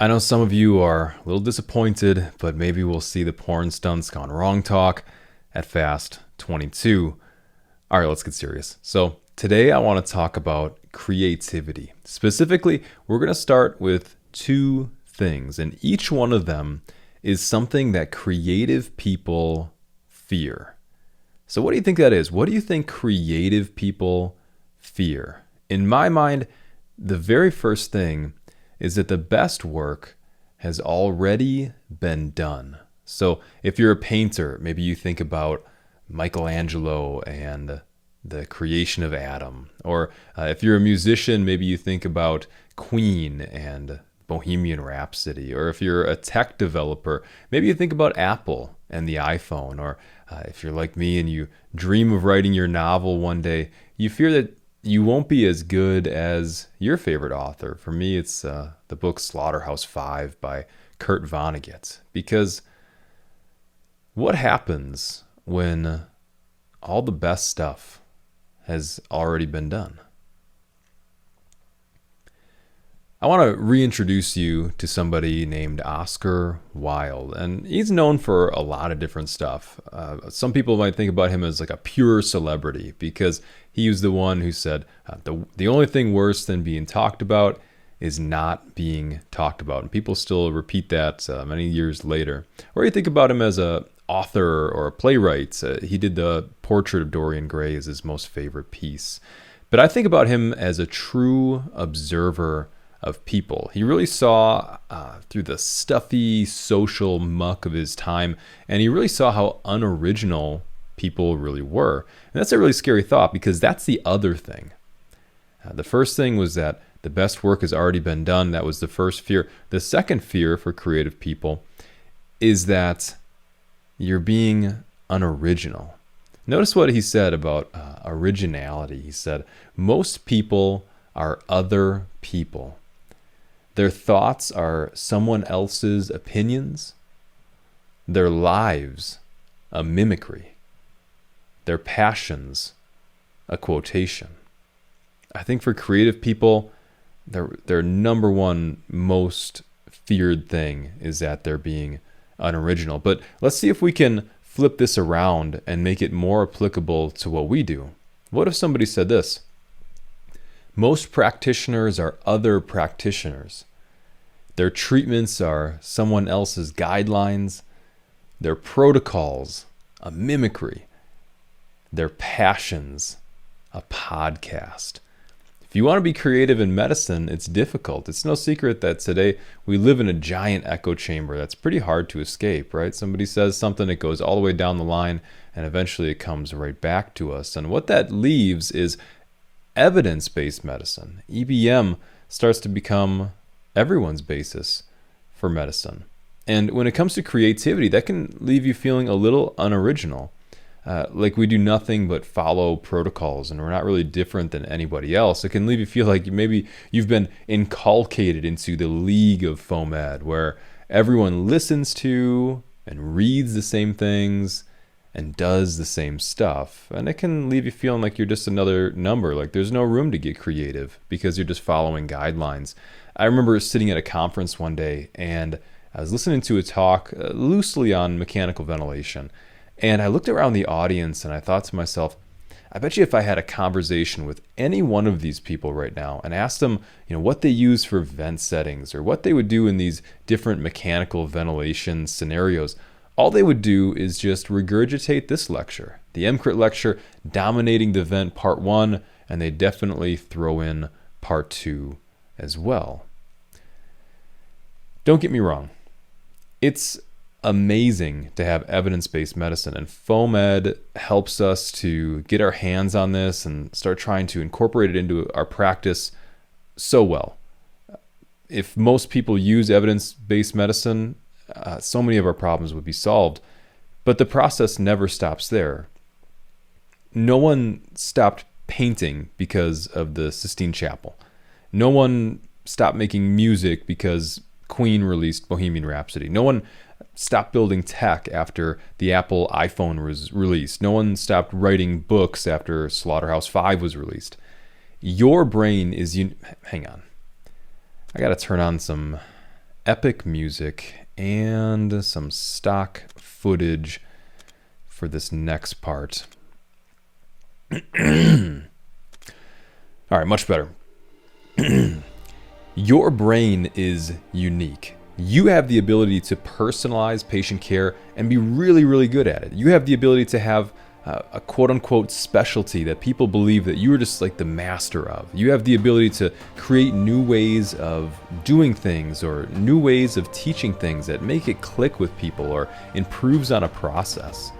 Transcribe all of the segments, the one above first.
I know some of you are a little disappointed, but maybe we'll see the porn stunts gone wrong talk at Fast 22. All right, let's get serious. So today I want to talk about creativity. Specifically, we're going to start with two things, and each one of them is something that creative people fear. So what do you think that is? What do you think creative people fear? In my mind, the very first thing is that the best work has already been done. So if you're a painter, maybe you think about Michelangelo and the creation of Adam. Or if you're a musician, maybe you think about Queen and Bohemian Rhapsody. Or if you're a tech developer, maybe you think about Apple and the iPhone. Or if you're like me and you dream of writing your novel one day, you fear that you won't be as good as your favorite author. For me, it's the book Slaughterhouse-Five by Kurt Vonnegut. Because what happens when all the best stuff has already been done? I want to reintroduce you to somebody named Oscar Wilde, and he's known for a lot of different stuff. Some people might think about him as like a pure celebrity because he was the one who said the only thing worse than being talked about is not being talked about, and people still repeat that many years later. Or you think about him as a author or a playwright. He did the Portrait of Dorian Gray as his most favorite piece. But I think about him as a true observer of people. He really saw through the stuffy social muck of his time, and he really saw how unoriginal people really were. And that's a really scary thought, because that's the other thing. The first thing was that the best work has already been done. That was the first fear. The second fear for creative people is that you're being unoriginal. Notice what he said about originality. He said, most people are other people. Their thoughts are someone else's opinions. Their lives, a mimicry. Their passions, a quotation. I think for creative people, their number one most feared thing is that they're being unoriginal. But let's see if we can flip this around and make it more applicable to what we do. What if somebody said this? Most practitioners are other practitioners. Their treatments are someone else's guidelines. Their protocols, a mimicry. Their passions, a podcast. If you want to be creative in medicine, it's difficult. It's no secret that today we live in a giant echo chamber that's pretty hard to escape, right? Somebody says something, it goes all the way down the line, and eventually it comes right back to us. And what that leaves is evidence-based medicine. EBM starts to become everyone's basis for medicine. And when it comes to creativity, that can leave you feeling a little unoriginal. Like we do nothing but follow protocols and we're not really different than anybody else. It can leave you feel like maybe you've been inculcated into the league of FOAMed, where everyone listens to and reads the same things and does the same stuff. And it can leave you feeling like you're just another number, like there's no room to get creative because you're just following guidelines. I remember sitting at a conference one day and I was listening to a talk loosely on mechanical ventilation. And I looked around the audience and I thought to myself, I bet you if I had a conversation with any one of these people right now and asked them, what they use for vent settings or what they would do in these different mechanical ventilation scenarios, all they would do is just regurgitate this lecture, the MCRIT lecture, Dominating the Vent Part 1, and they definitely throw in Part 2 as well. Don't get me wrong. It's amazing to have evidence-based medicine, and FOAMed helps us to get our hands on this and start trying to incorporate it into our practice so well. If most people use evidence-based medicine, so many of our problems would be solved. But the process never stops there. No one stopped painting because of the Sistine Chapel. No one stopped making music because Queen released Bohemian Rhapsody. No one stopped building tech after the Apple iPhone was released. No one stopped writing books after Slaughterhouse-5 was released. Your brain is... Hang on. I gotta turn on some epic music and some stock footage for this next part. All right, much better. Your brain is unique. You have the ability to personalize patient care and be really, really good at it. You have the ability to have a quote-unquote specialty that people believe that you are just like the master of. You have the ability to create new ways of doing things or new ways of teaching things that make it click with people or improves on a process.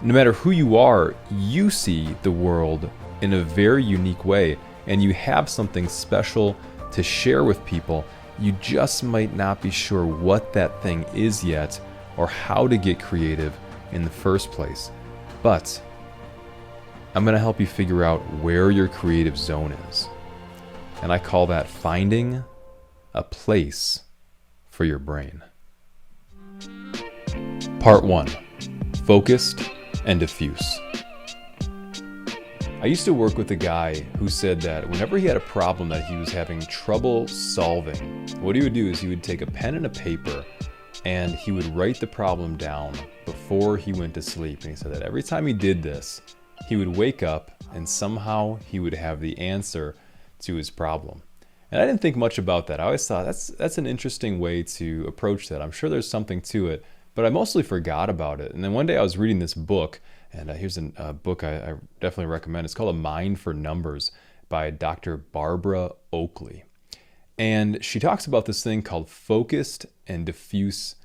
No matter who you are, you see the world in a very unique way, and you have something special to share with people. You just might not be sure what that thing is yet or how to get creative in the first place. But I'm going to help you figure out where your creative zone is. And I call that finding a place for your brain. Part 1. Focused and diffuse. I used to work with a guy who said that whenever he had a problem that he was having trouble solving, what he would do is he would take a pen and a paper and he would write the problem down before he went to sleep. And he said that every time he did this, he would wake up and somehow he would have the answer to his problem. And I didn't think much about that. I always thought that's an interesting way to approach that. I'm sure there's something to it, but I mostly forgot about it. And then one day I was reading this book, and here's a book I definitely recommend. It's called A Mind for Numbers by Dr. Barbara Oakley. And she talks about this thing called focused and diffuse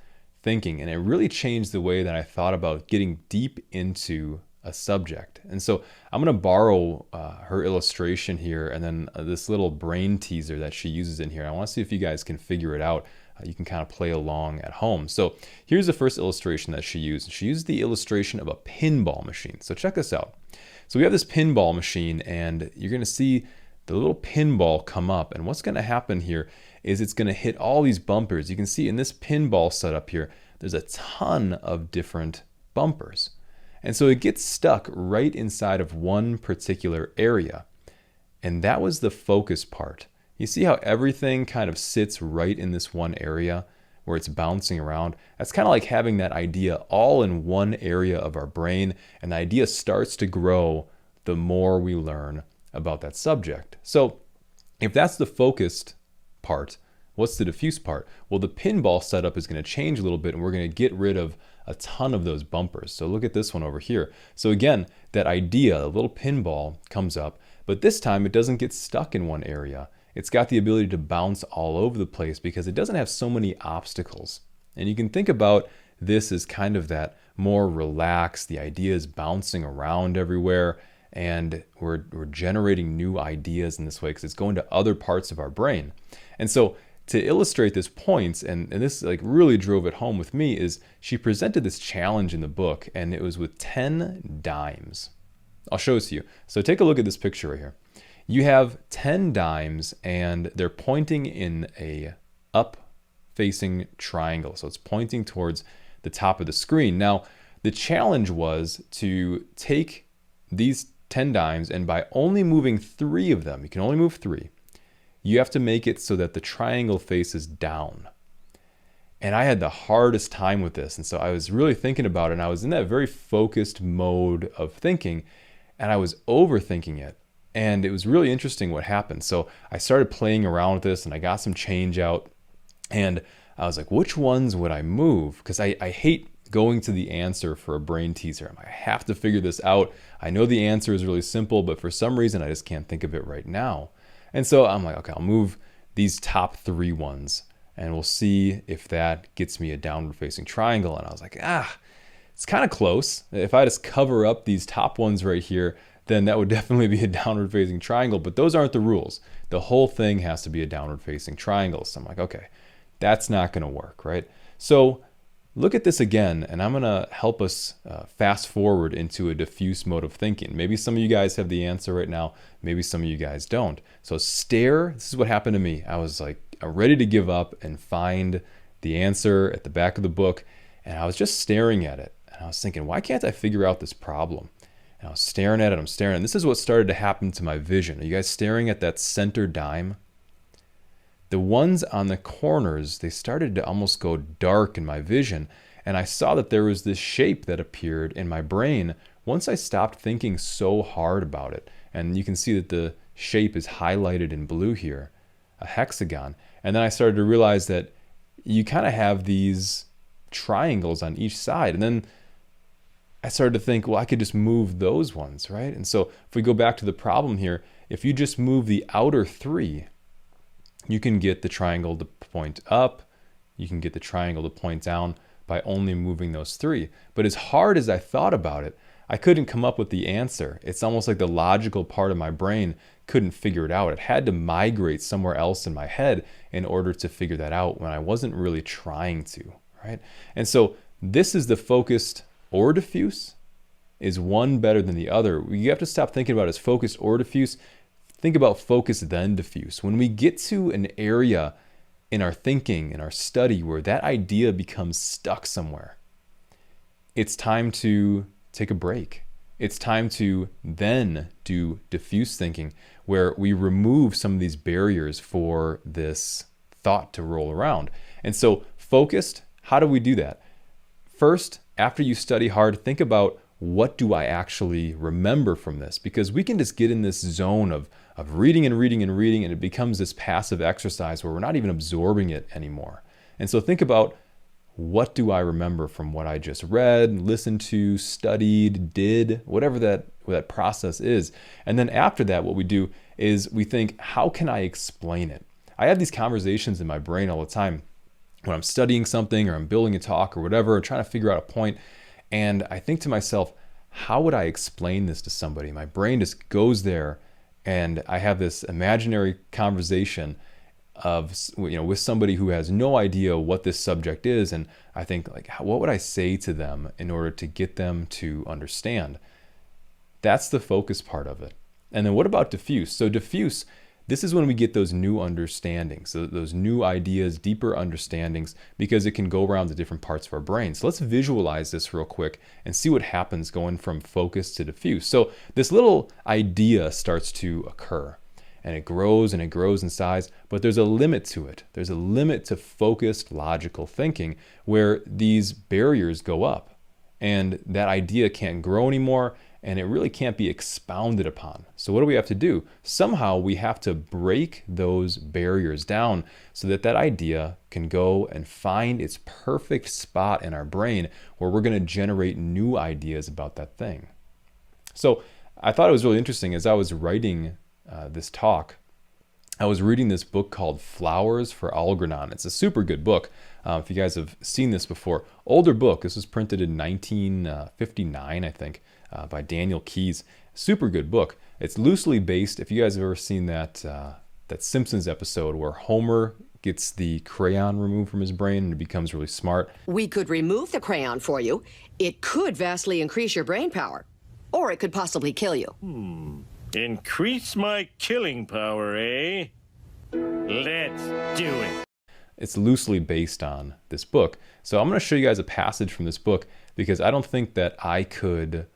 thinking. And it really changed the way that I thought about getting deep into a subject. And so I'm going to borrow her illustration here and then this little brain teaser that she uses in here. I want to see if you guys can figure it out. You can kind of play along at home. So here's the first illustration that she used. She used the illustration of a pinball machine. So check this out. So we have this pinball machine and you're going to see the little pinball come up. And what's going to happen here is it's going to hit all these bumpers. You can see in this pinball setup here, there's a ton of different bumpers. And so it gets stuck right inside of one particular area. And that was the focus part. You see how everything kind of sits right in this one area where it's bouncing around? That's kind of like having that idea all in one area of our brain, and the idea starts to grow the more we learn about that subject. So if that's the focused part, what's the diffuse part? Well, the pinball setup is going to change a little bit, and we're going to get rid of a ton of those bumpers. So look at this one over here. So again, that idea, a little pinball comes up, but this time it doesn't get stuck in one area. It's got the ability to bounce all over the place because it doesn't have so many obstacles. And you can think about this as kind of that more relaxed, the idea is bouncing around everywhere, and we're generating new ideas in this way because it's going to other parts of our brain. And so to illustrate this point, and this like really drove it home with me, is she presented this challenge in the book, and it was with 10 dimes. I'll show it to you. So take a look at this picture right here. You have 10 dimes and they're pointing in a up-facing triangle. So it's pointing towards the top of the screen. Now, the challenge was to take these 10 dimes and by only moving 3 of them, you can only move 3, you have to make it so that the triangle faces down. And I had the hardest time with this. And so I was really thinking about it, and I was in that very focused mode of thinking, and I was overthinking it. And it was really interesting what happened. So I started playing around with this and I got some change out, and I was like, which ones would I move? Because I hate going to the answer for a brain teaser. I have to figure this out. I know the answer is really simple, but for some reason, I just can't think of it right now. And so I'm like, okay, I'll move these top 3 ones and we'll see if that gets me a downward facing triangle. And I was like, it's kind of close. If I just cover up these top ones right here, then that would definitely be a downward facing triangle, but those aren't the rules. The whole thing has to be a downward facing triangle. So I'm like, okay, that's not gonna work, right? So look at this again, and I'm gonna help us fast forward into a diffuse mode of thinking. Maybe some of you guys have the answer right now, maybe some of you guys don't. So stare, this is what happened to me. I was like ready to give up and find the answer at the back of the book, and I was just staring at it. And I was thinking, why can't I figure out this problem? And I was staring at it, I'm staring, and this is what started to happen to my vision. Are you guys staring at that center dime? The ones on the corners, they started to almost go dark in my vision, and I saw that there was this shape that appeared in my brain once I stopped thinking so hard about it. And you can see that the shape is highlighted in blue here, a hexagon. And then I started to realize that you kind of have these triangles on each side, and then I started to think, well, I could just move those ones, right? And so if we go back to the problem here, if you just move the outer 3, you can get the triangle to point up, you can get the triangle to point down by only moving those 3. But as hard as I thought about it, I couldn't come up with the answer. It's almost like the logical part of my brain couldn't figure it out. It had to migrate somewhere else in my head in order to figure that out when I wasn't really trying to, right? And so this is the focused or diffuse. Is one better than the other? You have to stop thinking about it as focused or diffuse. Think about focus then diffuse. When we get to an area in our thinking, in our study, where that idea becomes stuck somewhere, it's time to take a break. It's time to then do diffuse thinking, where we remove some of these barriers for this thought to roll around. And so focused, how do we do that? First, after you study hard, think about, what do I actually remember from this? Because we can just get in this zone of reading and reading and reading, and it becomes this passive exercise where we're not even absorbing it anymore. And so think about, what do I remember from what I just read, listened to, studied, did, whatever that process is. And then after that, what we do is we think, how can I explain it? I have these conversations in my brain all the time when I'm studying something or I'm building a talk or whatever, and trying to figure out a point. And I think to myself, how would I explain this to somebody? My brain just goes there, and I have this imaginary conversation of, with somebody who has no idea what this subject is. And I think, like, what would I say to them in order to get them to understand? That's the focus part of it. And then what about diffuse? So diffuse, this is when we get those new understandings, those new ideas, deeper understandings, because it can go around the different parts of our brain. So let's visualize this real quick and see what happens going from focus to diffuse. So this little idea starts to occur, and it grows in size, but there's a limit to it. There's a limit to focused logical thinking where these barriers go up, and that idea can't grow anymore, and it really can't be expounded upon. So what do we have to do? Somehow we have to break those barriers down so that that idea can go and find its perfect spot in our brain where we're going to generate new ideas about that thing. So I thought it was really interesting as I was writing this talk. I was reading this book called Flowers for Algernon. It's a super good book. If you guys have seen this before, older book. This was printed in 1959, I think, by Daniel Keyes. Super good book. It's loosely based, if you guys have ever seen that Simpsons episode where Homer gets the crayon removed from his brain and becomes really smart. We could remove the crayon for you. It could vastly increase your brain power, or it could possibly kill you. Increase my killing power, eh? Let's do it. It's loosely based on this book. So I'm going to show you guys a passage from this book because I don't think that I could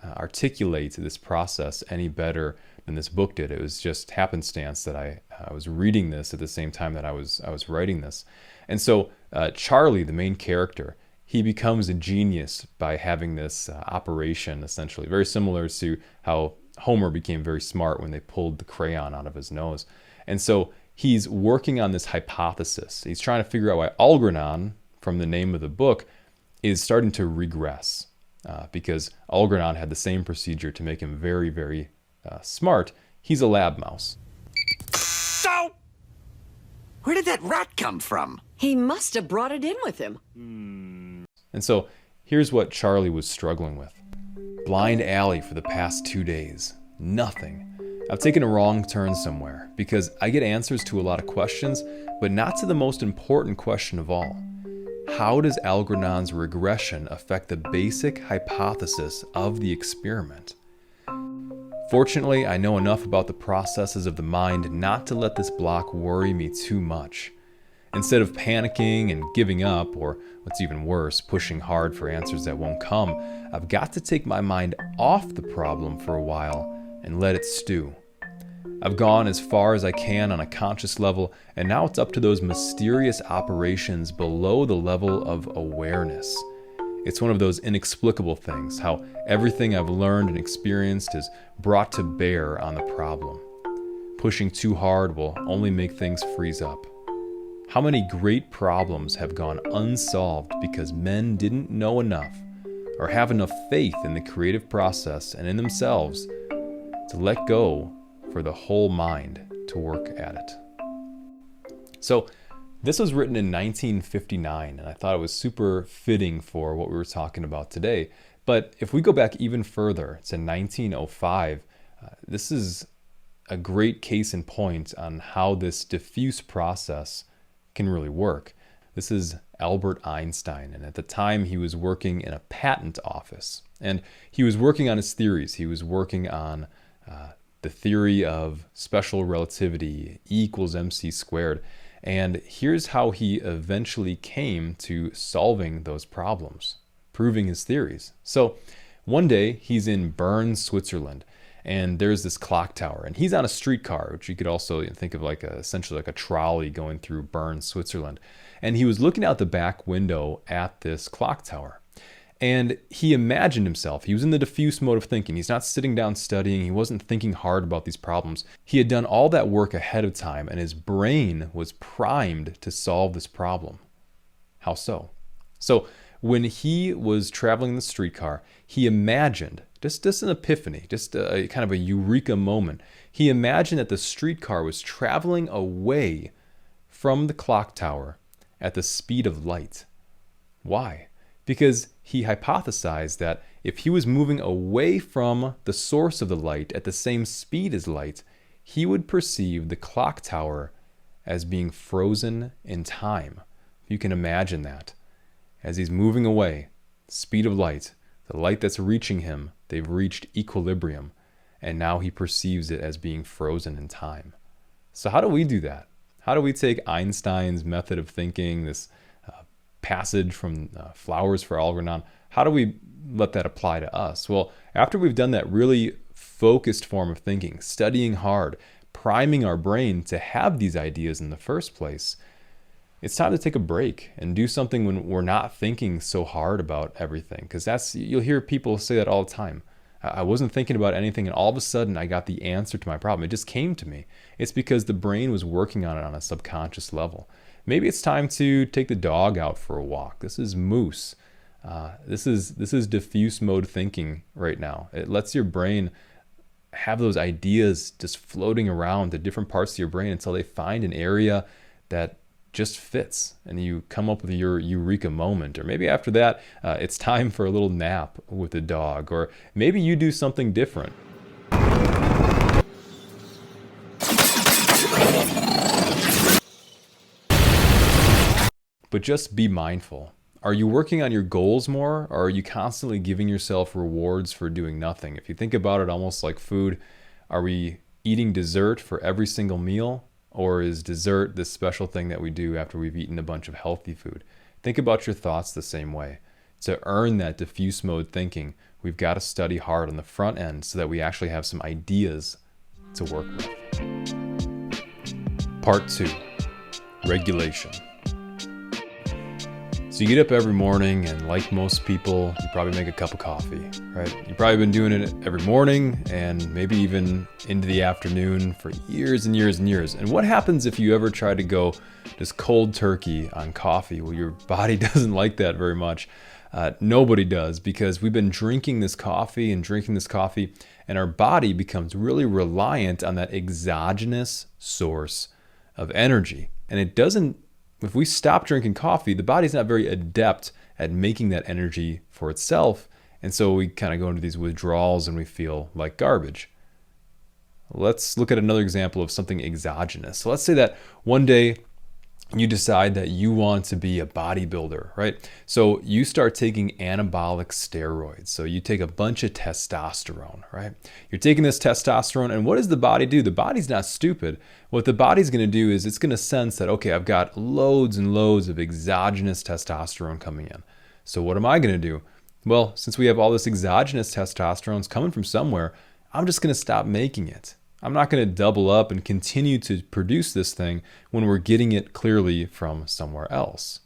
articulate this process any better than this book did. It was just happenstance that I was reading this at the same time that I was writing this. And so Charlie, the main character, he becomes a genius by having this operation, essentially, very similar to how Homer became very smart when they pulled the crayon out of his nose. And so he's working on this hypothesis. He's trying to figure out why Algernon, from the name of the book, is starting to regress because Algernon had the same procedure to make him very, very smart. He's a lab mouse. So, where did that rat come from? He must have brought it in with him. And so here's what Charlie was struggling with. Blind alley for the past 2 days. Nothing. I've taken a wrong turn somewhere because I get answers to a lot of questions, but not to the most important question of all. How does Algernon's regression affect the basic hypothesis of the experiment? Fortunately, I know enough about the processes of the mind not to let this block worry me too much. Instead of panicking and giving up, or what's even worse, pushing hard for answers that won't come, I've got to take my mind off the problem for a while and let it stew. I've gone as far as I can on a conscious level, and now it's up to those mysterious operations below the level of awareness. It's one of those inexplicable things, how everything I've learned and experienced is brought to bear on the problem. Pushing too hard will only make things freeze up. How many great problems have gone unsolved because men didn't know enough or have enough faith in the creative process and in themselves to let go for the whole mind to work at it. So this was written in 1959, and I thought it was super fitting for what we were talking about today. But if we go back even further to 1905, this is a great case in point on how this diffuse process can really work. This is Albert Einstein, and at the time he was working in a patent office, and he was working on his theories. He was working on the theory of special relativity, E equals mc squared, and here's how he eventually came to solving those problems, proving his theories. So one day he's in Bern, Switzerland, and there's this clock tower, and he's on a streetcar, which you could also think of like essentially like a trolley going through Bern, Switzerland. And he was looking out the back window at this clock tower. And he imagined himself. He was in the diffuse mode of thinking. He's not sitting down studying. He wasn't thinking hard about these problems. He had done all that work ahead of time, and his brain was primed to solve this problem. How so? So when he was traveling in the streetcar, he imagined, just an epiphany, just a kind of a eureka moment. He imagined that the streetcar was traveling away from the clock tower at the speed of light. Why? Because he hypothesized that if he was moving away from the source of the light at the same speed as light, he would perceive the clock tower as being frozen in time. You can imagine that. As he's moving away, speed of light, the light that's reaching him, they've reached equilibrium, and now he perceives it as being frozen in time. So how do we do that? How do we take Einstein's method of thinking, this passage from Flowers for Algernon, how do we let that apply to us? Well, after we've done that really focused form of thinking, studying hard, priming our brain to have these ideas in the first place, it's time to take a break and do something when we're not thinking so hard about everything. Because you'll hear people say that all the time. I wasn't thinking about anything, and all of a sudden I got the answer to my problem. It just came to me. It's because the brain was working on it on a subconscious level. Maybe it's time to take the dog out for a walk. This is Moose. This is diffuse mode thinking right now. It lets your brain have those ideas just floating around to different parts of your brain until they find an area that just fits, and you come up with your eureka moment. Or maybe after that, it's time for a little nap with the dog, or maybe you do something different. But just be mindful. Are you working on your goals more, or are you constantly giving yourself rewards for doing nothing? If you think about it almost like food, are we eating dessert for every single meal? Or is dessert this special thing that we do after we've eaten a bunch of healthy food? Think about your thoughts the same way. To earn that diffuse mode thinking, we've got to study hard on the front end so that we actually have some ideas to work with. Part 2, regulation. So you get up every morning, and like most people, you probably make a cup of coffee, right? You've probably been doing it every morning and maybe even into the afternoon for years and years and years. And what happens if you ever try to go just cold turkey on coffee? Well, your body doesn't like that very much. Nobody does, because we've been drinking this coffee and drinking this coffee, and our body becomes really reliant on that exogenous source of energy. And it doesn't, if we stop drinking coffee, the body's not very adept at making that energy for itself. And so we kind of go into these withdrawals and we feel like garbage. Let's look at another example of something exogenous. So let's say that one day you decide that you want to be a bodybuilder, right? So you start taking anabolic steroids. So you take a bunch of testosterone, right? You're taking this testosterone, and what does the body do? The body's not stupid. What the body's going to do is it's going to sense that, okay, I've got loads and loads of exogenous testosterone coming in. So what am I going to do? Well, since we have all this exogenous testosterone coming from somewhere, I'm just going to stop making it. I'm not going to double up and continue to produce this thing when we're getting it clearly from somewhere else.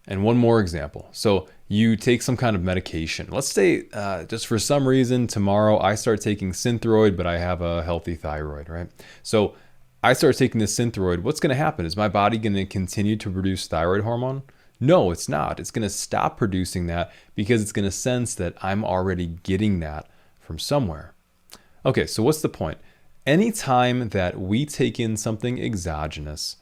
And one more example. So you take some kind of medication. Let's say just for some reason tomorrow I start taking Synthroid, but I have a healthy thyroid, right? So I start taking this Synthroid. What's going to happen? Is my body going to continue to produce thyroid hormone? No, it's not. It's going to stop producing that because it's going to sense that I'm already getting that from somewhere. Okay, so what's the point? Anytime that we take in something exogenous,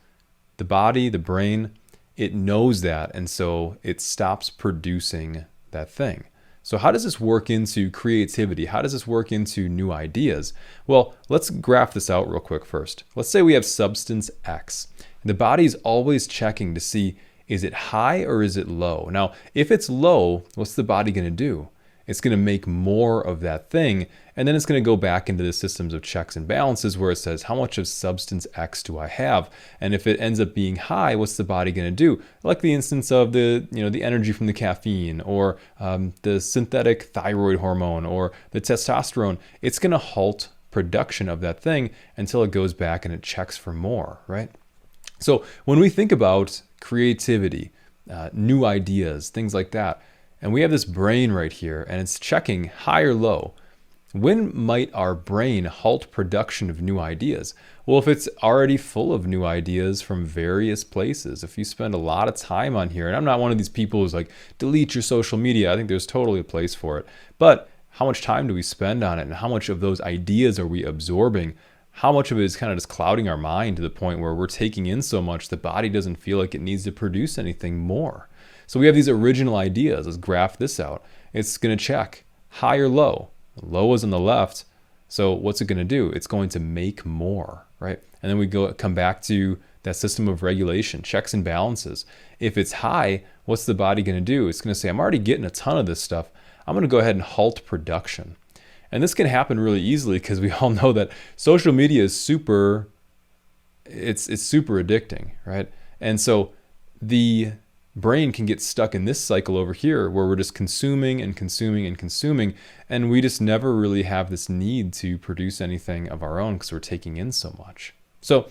the body, the brain, it knows that, and so it stops producing that thing. So how does this work into creativity? How does this work into new ideas? Well, let's graph this out real quick first. Let's say we have substance X. The body's always checking to see, is it high or is it low? Now, if it's low, what's the body going to do? It's going to make more of that thing, and then it's going to go back into the systems of checks and balances where it says, how much of substance X do I have? And if it ends up being high, what's the body going to do? Like the instance of the energy from the caffeine, or the synthetic thyroid hormone, or the testosterone, it's going to halt production of that thing until it goes back and it checks for more, right? So when we think about creativity, new ideas, things like that, and we have this brain right here, and it's checking high or low. When might our brain halt production of new ideas? Well, if it's already full of new ideas from various places, if you spend a lot of time on here, and I'm not one of these people who's like, delete your social media. I think there's totally a place for it. But how much time do we spend on it, and how much of those ideas are we absorbing? How much of it is kind of just clouding our mind to the point where we're taking in so much the body doesn't feel like it needs to produce anything more? So we have these original ideas. Let's graph this out. It's going to check high or low. Low is on the left. So what's it going to do? It's going to make more, right? And then we come back to that system of regulation, checks and balances. If it's high, what's the body going to do? It's going to say, I'm already getting a ton of this stuff. I'm going to go ahead and halt production. And this can happen really easily because we all know that social media is super addicting, right? And so the brain can get stuck in this cycle over here where we're just consuming and consuming and consuming, and we just never really have this need to produce anything of our own because we're taking in so much. So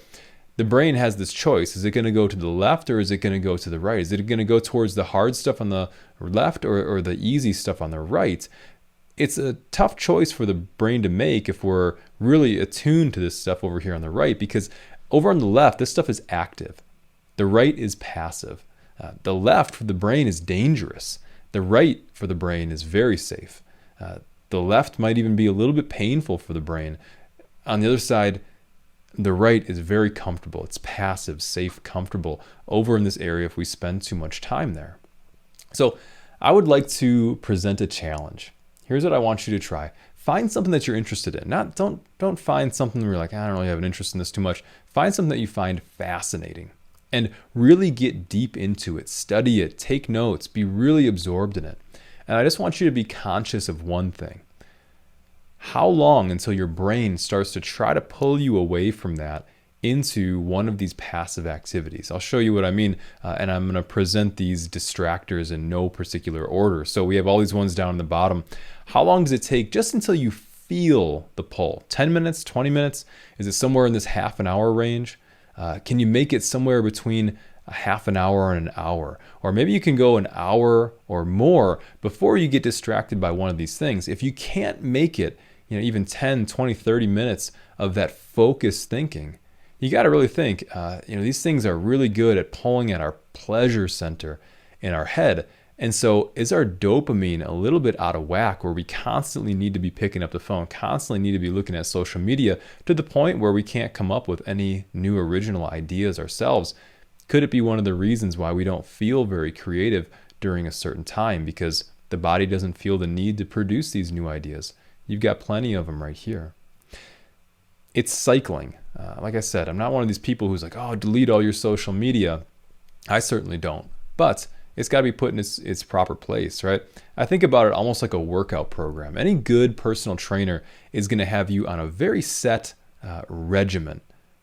the brain has this choice. Is it going to go to the left or is it going to go to the right? Is it going to go towards the hard stuff on the left or the easy stuff on the right? It's a tough choice for the brain to make if we're really attuned to this stuff over here on the right, because over on the left, this stuff is active. The right is passive. The left for the brain is dangerous. The right for the brain is very safe. The left might even be a little bit painful for the brain. On the other side, the right is very comfortable. It's passive, safe, comfortable over in this area if we spend too much time there. So I would like to present a challenge. Here's what I want you to try. Find something that you're interested in. Don't find something where you're like, I don't really have an interest in this too much. Find something that you find fascinating and really get deep into it. Study it, take notes, be really absorbed in it. And I just want you to be conscious of one thing. How long until your brain starts to try to pull you away from that into one of these passive activities? I'll show you what I mean, and I'm going to present these distractors in no particular order. So we have all these ones down in the bottom. How long does it take just until you feel the pull? 10 minutes, 20 minutes? Is it somewhere in this half an hour range? Can you make it somewhere between a half an hour and an hour? Or maybe you can go an hour or more before you get distracted by one of these things. If you can't make it, even 10, 20, 30 minutes of that focused thinking, you got to really think, these things are really good at pulling at our pleasure center in our head. And so is our dopamine a little bit out of whack, where we constantly need to be picking up the phone, constantly need to be looking at social media to the point where we can't come up with any new original ideas ourselves? Could it be one of the reasons why we don't feel very creative during a certain time? Because the body doesn't feel the need to produce these new ideas. You've got plenty of them right here. It's cycling. Like I said, I'm not one of these people who's like, oh, delete all your social media. I certainly don't. But it's got to be put in its proper place, right? I think about it almost like a workout program. Any good personal trainer is going to have you on a very set regimen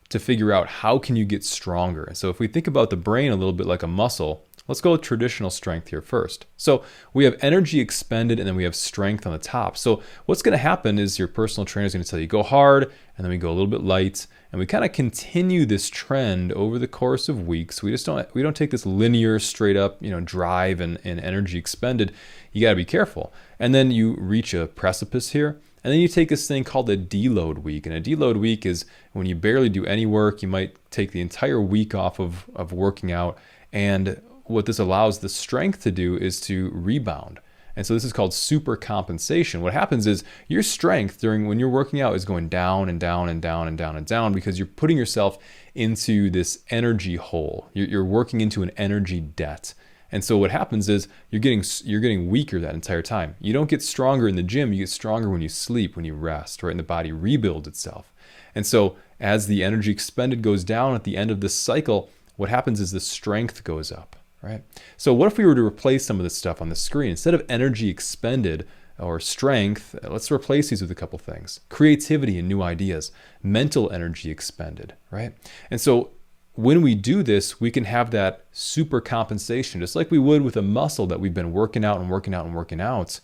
to figure out how can you get stronger. And so if we think about the brain a little bit like a muscle, let's go with traditional strength here first. So we have energy expended, and then we have strength on the top. So what's going to happen is your personal trainer is going to tell you go hard, and then we go a little bit light, and we kind of continue this trend over the course of weeks. We don't take this linear, straight up, drive and energy expended. You got to be careful. And then you reach a precipice here. And then you take this thing called a deload week. And a deload week is when you barely do any work. You might take the entire week off of working out. And what this allows the strength to do is to rebound. And so this is called super compensation. What happens is your strength when you're working out is going down and down and down and down and down, because you're putting yourself into this energy hole. You're working into an energy debt. And so what happens is you're getting weaker that entire time. You don't get stronger in the gym. You get stronger when you sleep, when you rest, right? And the body rebuilds itself. And so as the energy expended goes down at the end of this cycle, what happens is the strength goes up, right? So what if we were to replace some of this stuff on the screen? Instead of energy expended or strength, let's replace these with a couple things. Creativity and new ideas, mental energy expended, right? And so when we do this, we can have that super compensation, just like we would with a muscle that we've been working out and working out and working out.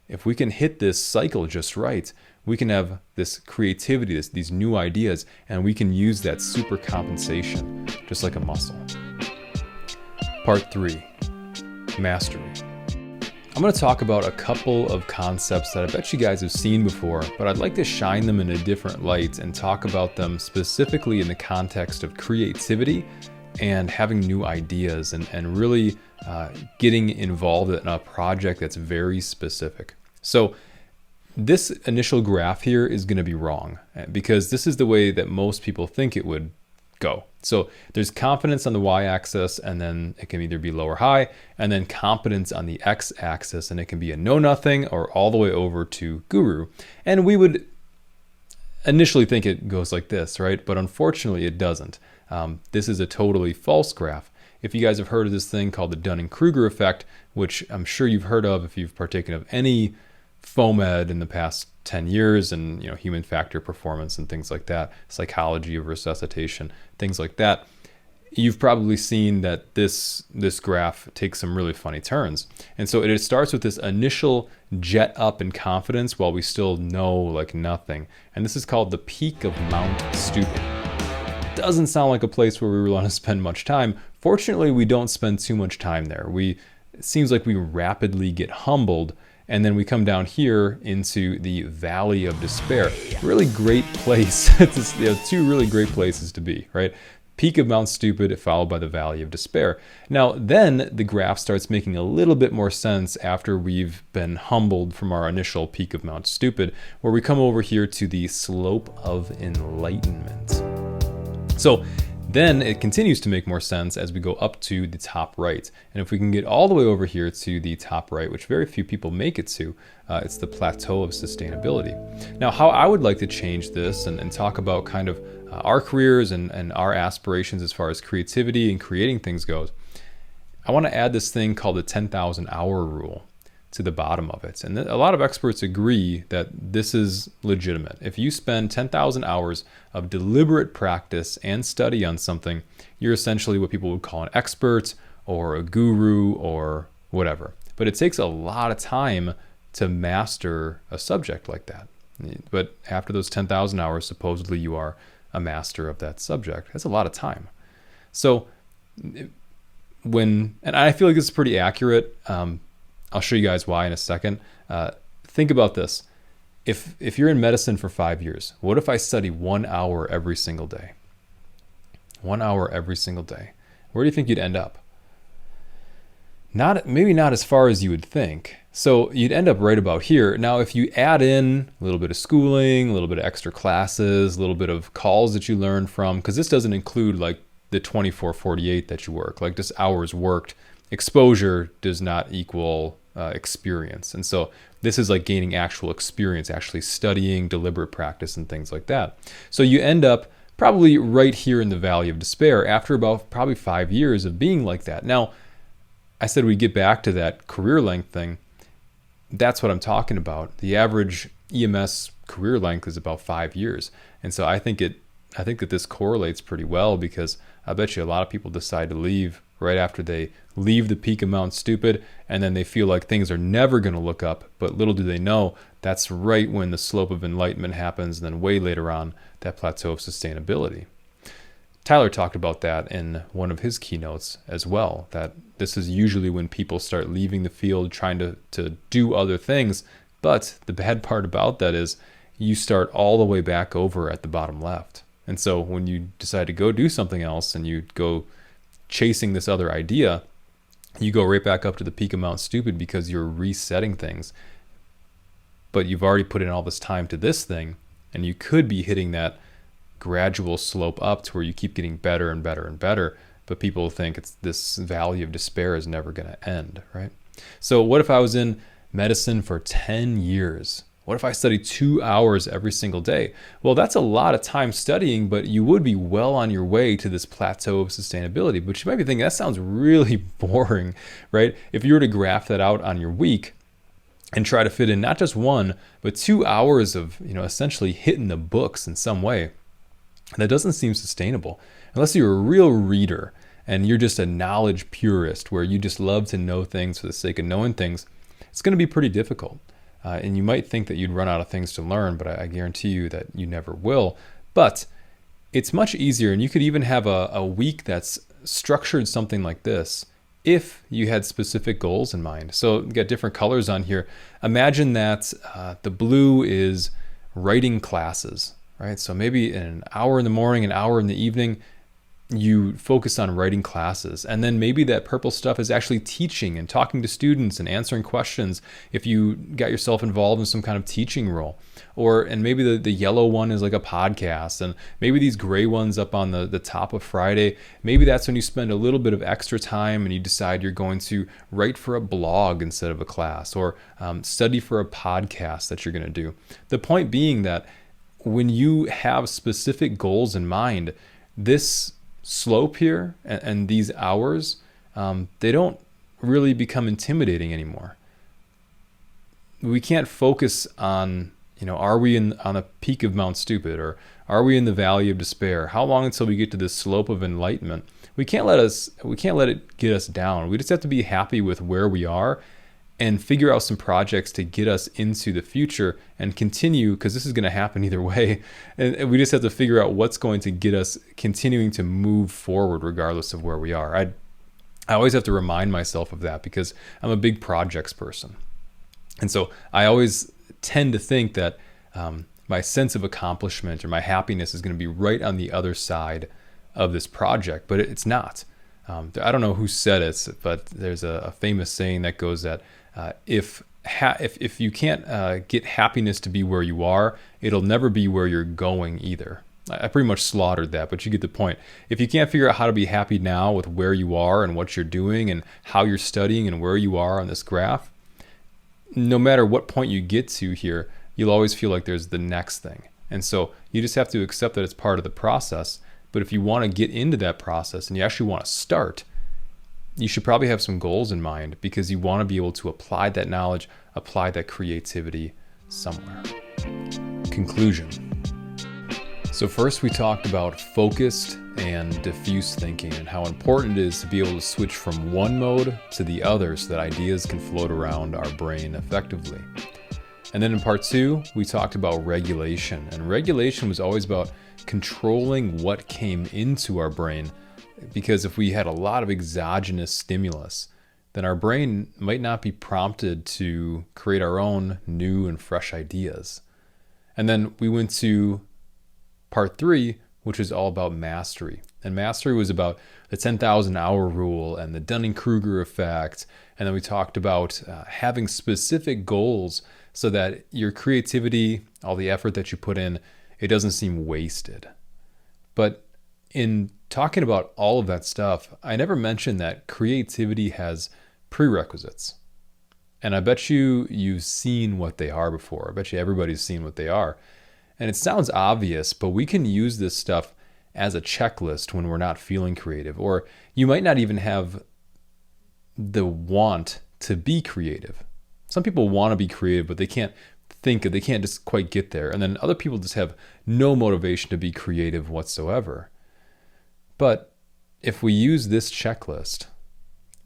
If we can hit this cycle just right, we can have this creativity, these new ideas, and we can use that super compensation, just like a muscle. Part 3, mastery. I'm going to talk about a couple of concepts that I bet you guys have seen before, but I'd like to shine them in a different light and talk about them specifically in the context of creativity and having new ideas and really getting involved in a project that's very specific. So this initial graph here is going to be wrong, because this is the way that most people think it would go. So there's confidence on the y-axis, and then it can either be low or high, and then competence on the x-axis, and it can be a know-nothing or all the way over to guru. And we would initially think it goes like this, right? But unfortunately it doesn't. This is a totally false graph. If you guys have heard of this thing called the Dunning-Kruger effect, which I'm sure you've heard of if you've partaken of any FOMED in the past 10 years, and human factor performance and things like that, psychology of resuscitation, things like that, you've probably seen that this graph takes some really funny turns. And so it starts with this initial jet up in confidence while we still know like nothing. And this is called the peak of Mount Stupid. Doesn't sound like a place where we really want to spend much time. Fortunately, we don't spend too much time there. It seems like we rapidly get humbled, and then we come down here into the Valley of Despair. Really great place. It's two really great places to be, right? Peak of Mount Stupid followed by the Valley of Despair. Now, then the graph starts making a little bit more sense after we've been humbled from our initial peak of Mount Stupid, where we come over here to the Slope of Enlightenment. So then it continues to make more sense as we go up to the top right. And if we can get all the way over here to the top right, which very few people make it to, it's the plateau of sustainability. Now, how I would like to change this and talk about kind of our careers and our aspirations as far as creativity and creating things goes, I want to add this thing called the 10,000 hour rule to the bottom of it. And a lot of experts agree that this is legitimate. If you spend 10,000 hours of deliberate practice and study on something, you're essentially what people would call an expert or a guru or whatever. But it takes a lot of time to master a subject like that. But after those 10,000 hours, supposedly you are a master of that subject. That's a lot of time. So and I feel like this is pretty accurate. I'll show you guys why in a second. Think about this. If you're in medicine for 5 years, what if I study 1 hour every single day? 1 hour every single day. Where do you think you'd end up? maybe not as far as you would think. So you'd end up right about here. Now, if you add in a little bit of schooling, a little bit of extra classes, a little bit of calls that you learn from, because this doesn't include like the 24/48 that you work, like just hours worked. Exposure does not equal experience. And so this is like gaining actual experience, actually studying, deliberate practice, and things like that. So you end up probably right here in the Valley of Despair after about probably 5 years of being like that. Now, I said we get back to that career length thing. That's what I'm talking about. The average EMS career length is about 5 years. And so I think that this correlates pretty well, because I bet you a lot of people decide to leave right after they leave the peak of Mount Stupid, and then they feel like things are never going to look up. But little do they know, that's right when the slope of enlightenment happens, and then way later on, that plateau of sustainability. Tyler talked about that in one of his keynotes as well, that this is usually when people start leaving the field, trying to do other things. But the bad part about that is you start all the way back over at the bottom left. And so when you decide to go do something else and you go chasing this other idea, you go right back up to the peak of Mount Stupid because you're resetting things. But you've already put in all this time to this thing, and you could be hitting that gradual slope up to where you keep getting better and better and better. But people think it's this valley of despair is never going to end, right? So what if I was in medicine for 10 years? What if I studied 2 hours every single day? Well, that's a lot of time studying, but you would be well on your way to this plateau of sustainability. But you might be thinking, that sounds really boring, right? If you were to graph that out on your week and try to fit in not just 1, but 2 hours of, essentially hitting the books in some way, that doesn't seem sustainable. Unless you're a real reader and you're just a knowledge purist where you just love to know things for the sake of knowing things, it's going to be pretty difficult. And you might think that you'd run out of things to learn, but I guarantee you that you never will. But it's much easier, and you could even have a week that's structured something like this if you had specific goals in mind. So you got different colors on here. Imagine that the blue is writing classes, right? So maybe in an hour in the morning, an hour in the evening, you focus on writing classes. And then maybe that purple stuff is actually teaching and talking to students and answering questions if you got yourself involved in some kind of teaching role. And maybe the yellow one is like a podcast, and maybe these gray ones up on the top of Friday, maybe that's when you spend a little bit of extra time and you decide you're going to write for a blog instead of a class, or study for a podcast that you're going to do. The point being that when you have specific goals in mind, this slope here and these hours, they don't really become intimidating anymore. We can't focus on, are we on a peak of Mount Stupid, or are we in the Valley of Despair? How long until we get to this slope of enlightenment? We can't let it get us down. We just have to be happy with where we are and figure out some projects to get us into the future and continue, because this is going to happen either way. And we just have to figure out what's going to get us continuing to move forward regardless of where we are. I always have to remind myself of that, because I'm a big projects person. And so I always tend to think that my sense of accomplishment or my happiness is going to be right on the other side of this project, but it's not. I don't know who said it, but there's a famous saying that goes that if you can't get happiness to be where you are, it'll never be where you're going either. I pretty much slaughtered that, but you get the point. If you can't figure out how to be happy now with where you are and what you're doing and how you're studying and where you are on this graph, no matter what point you get to here, you'll always feel like there's the next thing. And so you just have to accept that it's part of the process. But if you want to get into that process and you actually want to start, you should probably have some goals in mind, because you want to be able to apply that knowledge, apply that creativity somewhere. Conclusion. So first we talked about focused and diffuse thinking and how important it is to be able to switch from one mode to the other so that ideas can float around our brain effectively. And then in part 2, we talked about regulation. And regulation was always about controlling what came into our brain, because if we had a lot of exogenous stimulus, then our brain might not be prompted to create our own new and fresh ideas. And then we went to part 3, which is all about mastery. And mastery was about the 10,000 hour rule and the Dunning-Kruger effect. And then we talked about having specific goals so that your creativity, all the effort that you put in, it doesn't seem wasted. But in talking about all of that stuff, I never mentioned that creativity has prerequisites. And I bet you've seen what they are before. I bet you everybody's seen what they are. And it sounds obvious, but we can use this stuff as a checklist when we're not feeling creative. Or you might not even have the want to be creative. Some people want to be creative, but they can't just quite get there. And then other people just have no motivation to be creative whatsoever. But if we use this checklist,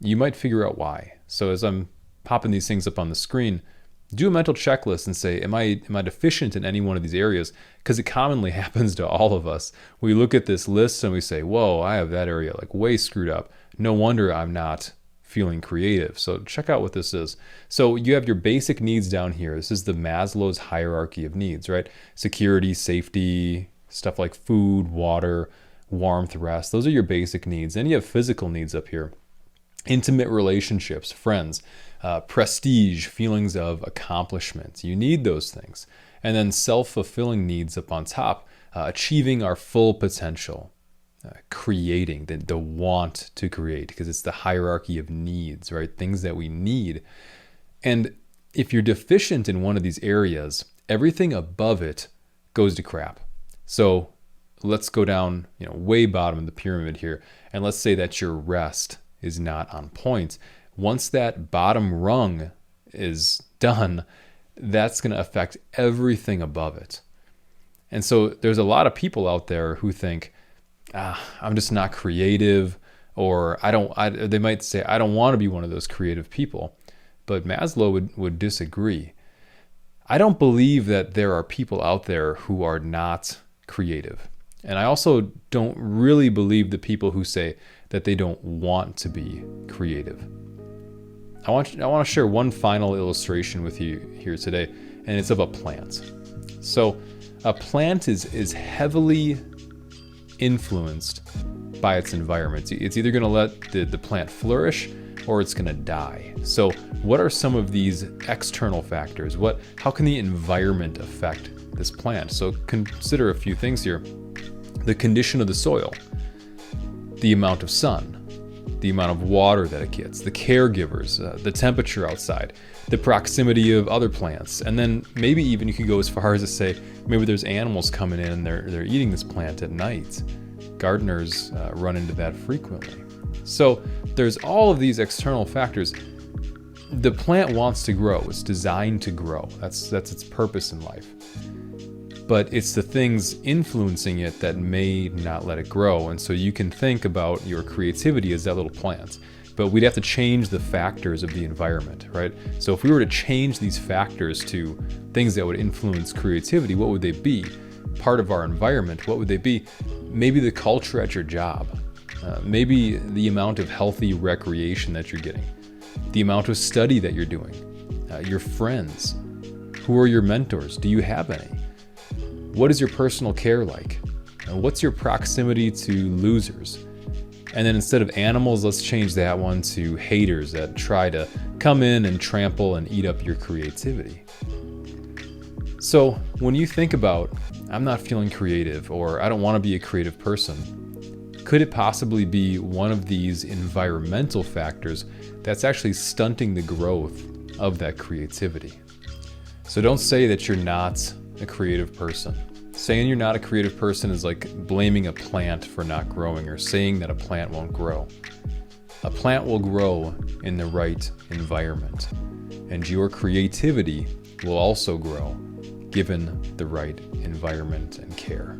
you might figure out why. So as I'm popping these things up on the screen, do a mental checklist and say, am I deficient in any one of these areas? Because it commonly happens to all of us. We look at this list and we say, whoa, I have that area like way screwed up. No wonder I'm not feeling creative. So check out what this is. So you have your basic needs down here. This is the Maslow's hierarchy of needs, right? Security, safety, stuff like food, water, warmth, rest. Those are your basic needs. Then you have physical needs up here. Intimate relationships, friends, prestige, feelings of accomplishment. You need those things. And then self-fulfilling needs up on top, achieving our full potential, creating, the want to create, because it's the hierarchy of needs, right? Things that we need. And if you're deficient in one of these areas, everything above it goes to crap. So let's go down, way bottom of the pyramid here. And let's say that your rest is not on point. Once that bottom rung is done, that's going to affect everything above it. And so there's a lot of people out there who think, I'm just not creative, or they might say, I don't want to be one of those creative people. But Maslow would disagree. I don't believe that there are people out there who are not creative. And I also don't really believe the people who say that they don't want to be creative. I want to share one final illustration with you here today, and it's of a plant. So a plant is heavily influenced by its environment. It's either going to let the plant flourish or it's going to die. So what are some of these external factors? How can the environment affect this plant? So consider a few things here. The condition of the soil, the amount of sun, the amount of water that it gets, the caregivers, the temperature outside, the proximity of other plants, and then maybe even you could go as far as to say maybe there's animals coming in and they're eating this plant at night. Gardeners run into that frequently. So there's all of these external factors. The plant wants to grow. It's designed to grow. That's its purpose in life. But it's the things influencing it that may not let it grow. And so you can think about your creativity as that little plant. But we'd have to change the factors of the environment, right? So if we were to change these factors to things that would influence creativity, what would they be? Part of our environment, what would they be? Maybe the culture at your job. Maybe the amount of healthy recreation that you're getting. The amount of study that you're doing. Your friends. Who are your mentors? Do you have any? What is your personal care like? And what's your proximity to losers? And then instead of animals, let's change that one to haters that try to come in and trample and eat up your creativity. So when you think about, I'm not feeling creative, or I don't want to be a creative person, could it possibly be one of these environmental factors that's actually stunting the growth of that creativity? So don't say that you're not a creative person. Saying you're not a creative person is like blaming a plant for not growing, or saying that a plant won't grow. A plant will grow in the right environment, and your creativity will also grow given the right environment and care.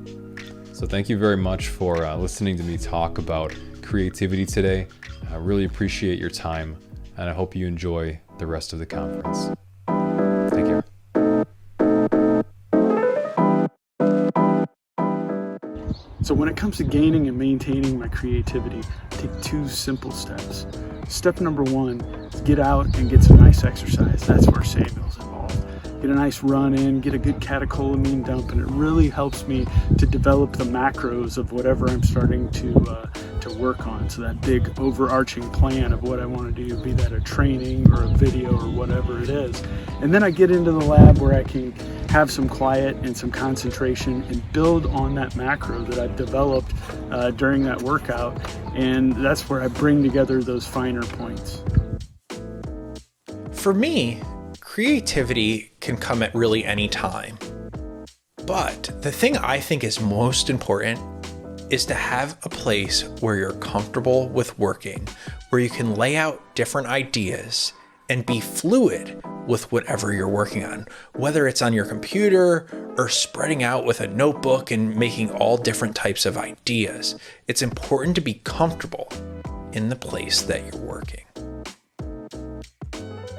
So thank you very much for listening to me talk about creativity today. I really appreciate your time, and I hope you enjoy the rest of the conference. Take care. So when it comes to gaining and maintaining my creativity, I take 2 simple steps. Step number 1 is get out and get some nice exercise. That's where Samuel's involved. get a nice run in, get a good catecholamine dump, and it really helps me to develop the macros of whatever I'm starting to work on. So that big overarching plan of what I want to do, be that a training or a video or whatever it is. And then I get into the lab where I can have some quiet and some concentration and build on that macro that I've developed during that workout. And that's where I bring together those finer points. For me, creativity can come at really any time. But the thing I think is most important is to have a place where you're comfortable with working, where you can lay out different ideas and be fluid with whatever you're working on, whether it's on your computer or spreading out with a notebook and making all different types of ideas. It's important to be comfortable in the place that you're working.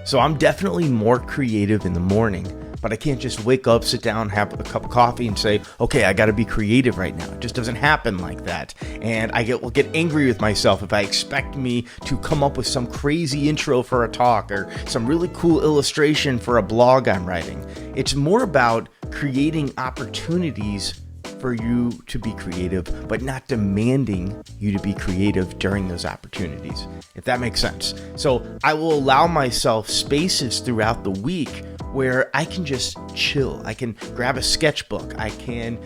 So I'm definitely more creative in the morning, but I can't just wake up, sit down, have a cup of coffee and say, okay, I got to be creative right now. It just doesn't happen like that. And I will get angry with myself if I expect me to come up with some crazy intro for a talk or some really cool illustration for a blog I'm writing. It's more about creating opportunities for you to be creative, but not demanding you to be creative during those opportunities, if that makes sense. So I will allow myself spaces throughout the week where I can just chill. I can grab a sketchbook. I can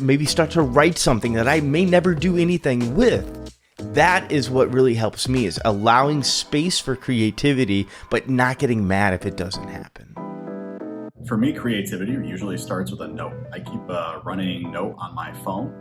maybe start to write something that I may never do anything with. That is what really helps me, is allowing space for creativity, but not getting mad if it doesn't happen. For me, creativity usually starts with a note. I keep a running note on my phone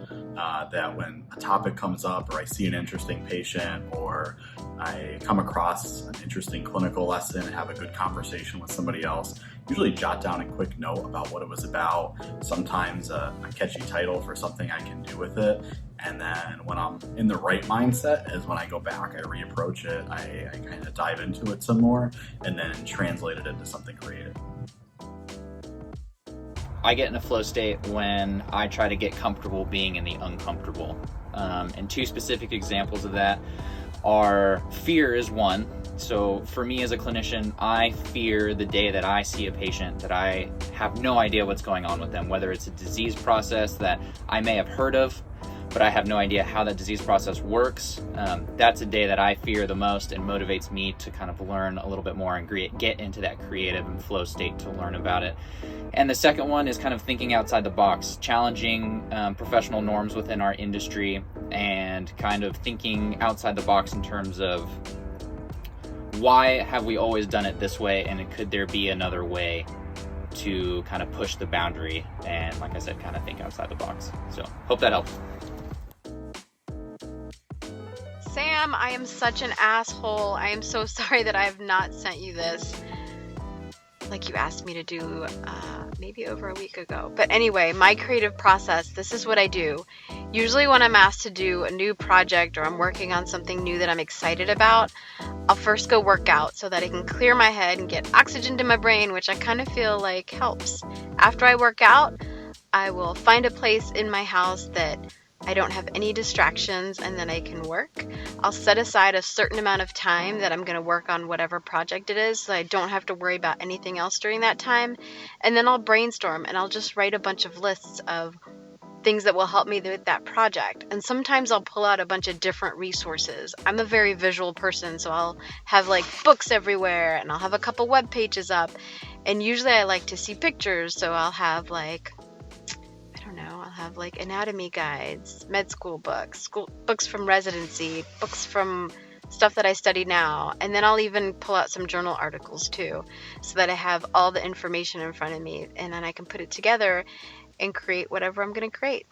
that when a topic comes up, or I see an interesting patient, or I come across an interesting clinical lesson, have a good conversation with somebody else, usually jot down a quick note about what it was about, sometimes a catchy title for something I can do with it. And then when I'm in the right mindset is when I go back, I reapproach it, I kind of dive into it some more, and then translate it into something creative. I get in a flow state when I try to get comfortable being in the uncomfortable. And two specific examples of that are fear is one. So for me as a clinician, I fear the day that I see a patient that I have no idea what's going on with them, whether it's a disease process that I may have heard of, but I have no idea how that disease process works. That's a day that I fear the most and motivates me to kind of learn a little bit more and get into that creative and flow state to learn about it. And the second one is kind of thinking outside the box, challenging professional norms within our industry and kind of thinking outside the box in terms of why have we always done it this way, and could there be another way to kind of push the boundary and, like I said, kind of think outside the box. So hope that helps. Sam, I am such an asshole. I am so sorry that I have not sent you this like you asked me to do maybe over a week ago. But anyway, my creative process, this is what I do. Usually when I'm asked to do a new project or I'm working on something new that I'm excited about, I'll first go work out so that I can clear my head and get oxygen to my brain, which I kind of feel like helps. After I work out, I will find a place in my house that I don't have any distractions and then I can work. I'll set aside a certain amount of time that I'm going to work on whatever project it is, so I don't have to worry about anything else during that time. And then I'll brainstorm and I'll just write a bunch of lists of things that will help me with that project. And sometimes I'll pull out a bunch of different resources. I'm a very visual person, so I'll have like books everywhere and I'll have a couple web pages up. And usually I like to see pictures, so I'll have like anatomy guides, med school books, books from residency, books from stuff that I study now, and then I'll even pull out some journal articles too, so that I have all the information in front of me, and then I can put it together and create whatever I'm going to create.